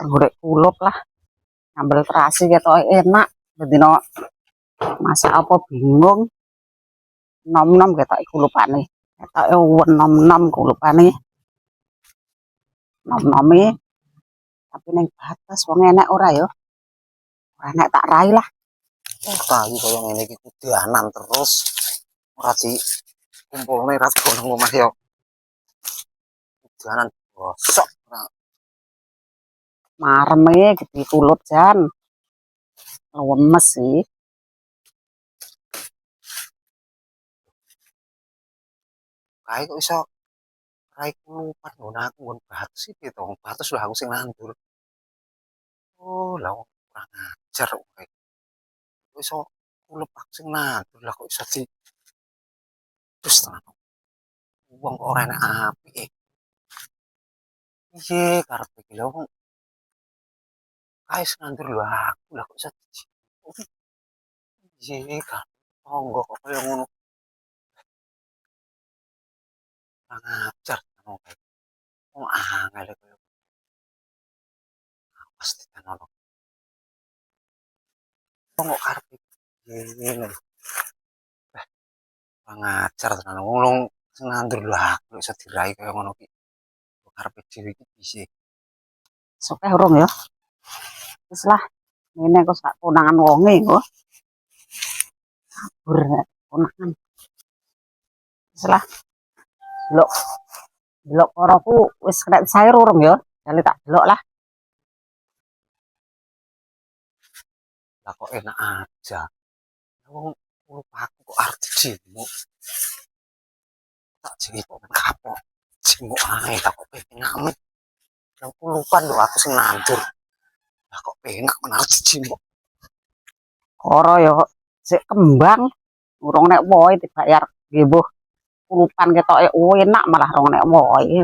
Goreng kulup lah, sambel terasi ketok enak. Bedino masak apa bingung. Nom-nom ketok kulupane. Ketok nom-nom kulupane. Nom-nomi tapi ning batas wong enek ora ya. Ora enek tak rai lah. Kayu kaya ngene iki kudanan terus ora di kumpulne ra nang omah ya. Kudanan bosok. Mareme gede kulup jan. Lemes sih. Kae kok iso rai kulupan ngono aku nggon batas iki to. Batas lho aku sing nandur. Oh, lah kurang ajar kok kae. Kok iso kulup aku sing nandur lah kok iso di terus tenan. Wong kok ora enak apike. Piye karepe iki lho wong kae sing nandur lho aku lah kok iso piye kan. Tonggo kok kaya ngono. Kurang ajar tenan kae. Wong angel kaya pasti kan ono. Wong kok karepe ngene. Kurang ajar tenan wong sing nandur lho aku iso dirai kaya ngono ki. Karepe dhewe iki piye? Sokeh urung ya. Wis lah, ngene kok sak konangan wonge kok. Kabur konangan. Wis lah. Delok. Delok koroku wis kena sayur urung ya. Jale tak delok lah. Lah kok enak aja. Wong aku kok arep dijimuk. Tak jengi kok kapok. Jimuk ae tak kok enak men. Yang kulupan lho aku sing nandur. Lah kok enak men arep dijimuk. Koro ya sik kembang. Urung nek woe dibayar nggih mbuh. Kulupan ketoke enak malah rong nek woe.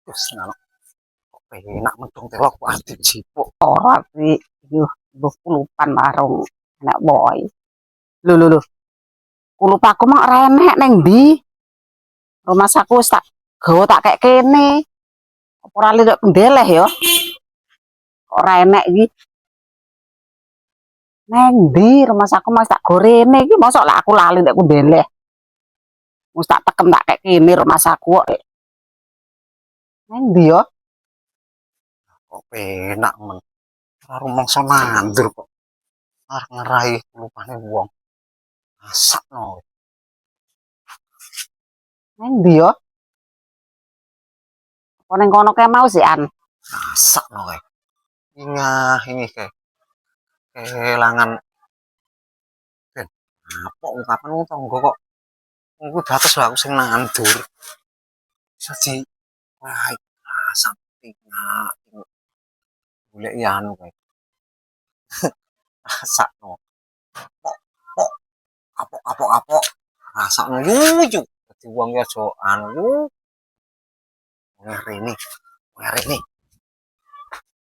Wis ngono. Kok enak mendung telok kok arep dijimuk. Ora sih, yo mbuh kulupan malah rong nek woe. Lho. Kulup aku mah ora enek ning ndi. Rumah saku wis tak gawa tak kek kene. Apa ora lek ndeleh ya? Ora enek iki. Neng ndi rumah saku mas tak gorene iki mosok lah aku lali nek ku ndeleh. Wis tak tekem tak kek kene rumah saku kok. Neng ndi ya? Kok enak men. Karo mangsa nandur kok. Arep ngerai kulupane wong. Masakno. Neng ndi ya? Apa ning kono kae mau sih an? Masakno kae. Ingah ini kae. Kelangan ben apa ungkapan wong tangga kok aku batas lho aku sing nandur. Iso di wah masak tinggal golek ya anu kae. Masakno. Kok kapok rasakno yuyu dadi wong ya aja anu ngeri ini